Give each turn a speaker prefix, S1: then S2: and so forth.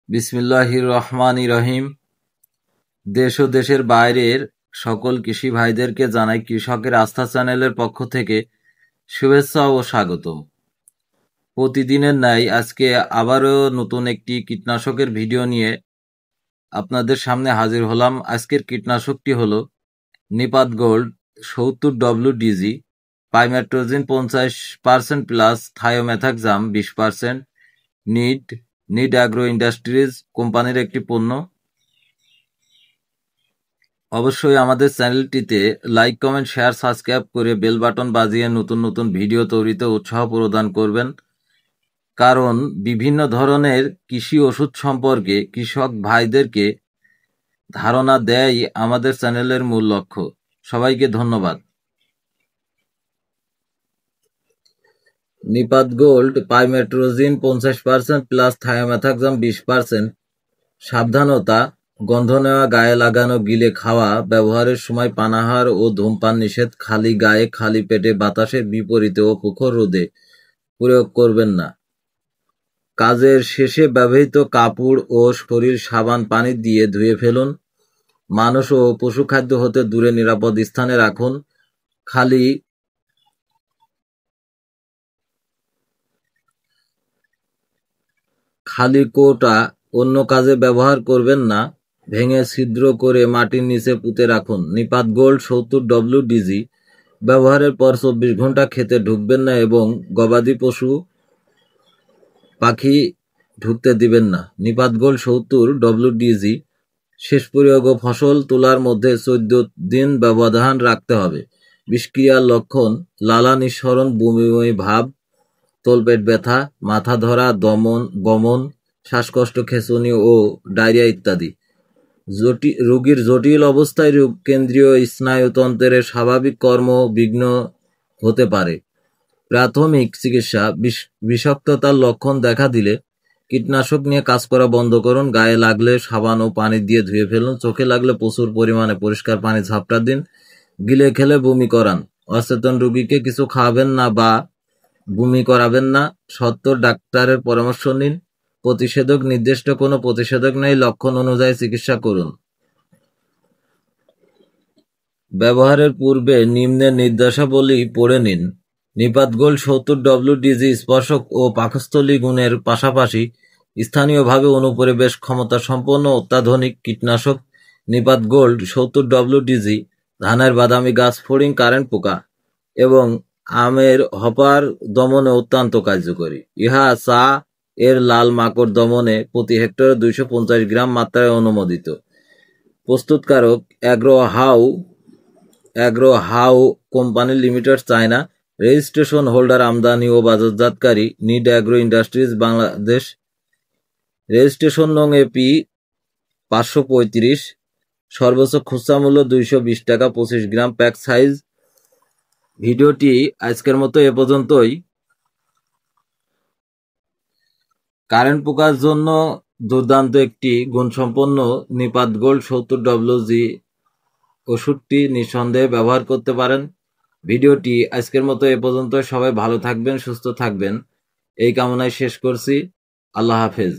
S1: বিসমিল্লাহির রহমানির রহিম। দেশ ও দেশের বাইরের সকল কৃষি ভাইদেরকে জানাই কৃষকের আস্থা চ্যানেলের পক্ষ থেকে শুভেচ্ছা ও স্বাগতম। প্রতিদিনের ন্যায় আজকে আবারও নতুন একটি কীটনাশকের ভিডিও নিয়ে আপনাদের সামনে হাজির হলাম। আজকের কীটনাশকটি হলো নিপাত gold 70WDG, pymetrozine 50% plus thiamethoxam 20%, need agro industries কোম্পানির একটি পণ্য। অবশ্যই আমাদের চ্যানেলটিতে লাইক, কমেন্ট, শেয়ার, সাবস্ক্রাইব করে বেল বাটন বাজিয়ে নতুন নতুন ভিডিও তৈরিতে উৎসাহ প্রদান করবেন, কারণ বিভিন্ন ধরনের কৃষি ওষুধ সম্পর্কে কৃষক ভাইদেরকে ধারণা দেয় আমাদের চ্যানেলের মূল লক্ষ্য। সবাইকে ধন্যবাদ। নিপাত গোল্ড পাইমেট্রোজিন 50% প্লাস থায়োমেথাক্সাম 20%। সাবধানতা: গন্ধ নেওয়া, গায়ে লাগানো, গিলে খাওয়া, ব্যবহারের সময় পানাহার ও ধূমপান নিষেধ। খালি গায়ে খালি পেটে বাতাসের বিপরীতে ও প্রখর রোদে প্রয়োগ করবেন না। কাজের শেষে ব্যবহৃত কাপড় ও শরীর সাবান পানি দিয়ে ধুয়ে ফেলুন। মানুষ ও পশু খাদ্য হতে দূরে নিরাপদ স্থানে রাখুন। খালি কৌটা অন্য কাজে ব্যবহার করবেন না। ভেঙে ছিদ্র করে মাটির নিচে পুঁতে রাখুন। নিপাত গোল্ড 70WDG ব্যবহারের পর 24 ঘন্টা খেতে ঢুকবেন না এবং গবাদি পশু পাখি ঢুকতে দিবেন না। নিপাত গোল্ড 70WDG শেষ প্রয়োগ ও ফসল তোলার মধ্যে 14 দিন ব্যবধান রাখতে হবে। বিষক্রিয়ার লক্ষণ: লালা নিঃসরণ, বমি বমি ভাব, তলপেট ব্যথা, মাথা ধরা, বমন, শ্বাসকষ্ট, খেঁচুনি ও ডায়রিয়া ইত্যাদি। রোগীর জটিল অবস্থায় কেন্দ্রীয় স্নায়ুতন্ত্রের স্বাভাবিক কর্ম বিঘ্ন হতে পারে। প্রাথমিক চিকিৎসা: বিষাক্ততার লক্ষণ দেখা দিলে কীটনাশক নিয়ে কাজ করা বন্ধ করুন। গায়ে লাগলে সাবান ও পানি দিয়ে ধুয়ে ফেলুন। চোখে লাগলে প্রচুর পরিমাণে পরিষ্কার পানি ঝাপটা দিন। গিলে খেলে বমি করান। অচেতন রোগীকে কিছু খাওয়াবেন না বা বমি করাবেন না। সত্ত্বর ডাক্তারের পরামর্শ নিন। প্রতিষেধক: নির্দিষ্ট কোনো প্রতিষেধক নেই, লক্ষণ অনুযায়ী চিকিৎসা করুন। ব্যবহারের পূর্বে নিম্নের নির্দেশাবলী পড়ে নিন। নিপাত গোল্ড 70WDG স্পর্শক ও পাকস্থলী গুণের পাশাপাশি স্থানীয়ভাবে অনুপ্রবেশ ক্ষমতা সম্পন্ন অত্যাধুনিক কীটনাশক। নিপাত গোল্ড 70WDG ধানের বাদামি গাছ ফড়িং, কারেন্ট পোকা এবং আমের হপার দমনে অত্যন্ত কার্যকরী। ইহা চা এর লাল মাকড় দমনে প্রতি হেক্টরে 250 গ্রাম মাত্রায় অনুমোদিত। প্রস্তুতকারক: agro how company limited, China. Registration holder: আমদানি ও বাজারজাতকারী need agro industries, Bangladesh. Registration নং AP 535। সর্বোচ্চ খুচরা মূল্য 220 টাকা, 25 গ্রাম প্যাক সাইজ। ভিডিওটি আজকের মতো এ পর্যন্তই। কারেন্ট পোকার জন্য দুর্দান্ত একটি গুণসম্পন্ন নিপাত গোল্ড 70WDG ওষুধটি নিঃসন্দেহে ব্যবহার করতে পারেন। ভিডিওটি আজকের মতো এ পর্যন্ত। সবাই ভালো থাকবেন, সুস্থ থাকবেন এই কামনায় শেষ করছি। আল্লাহ হাফেজ।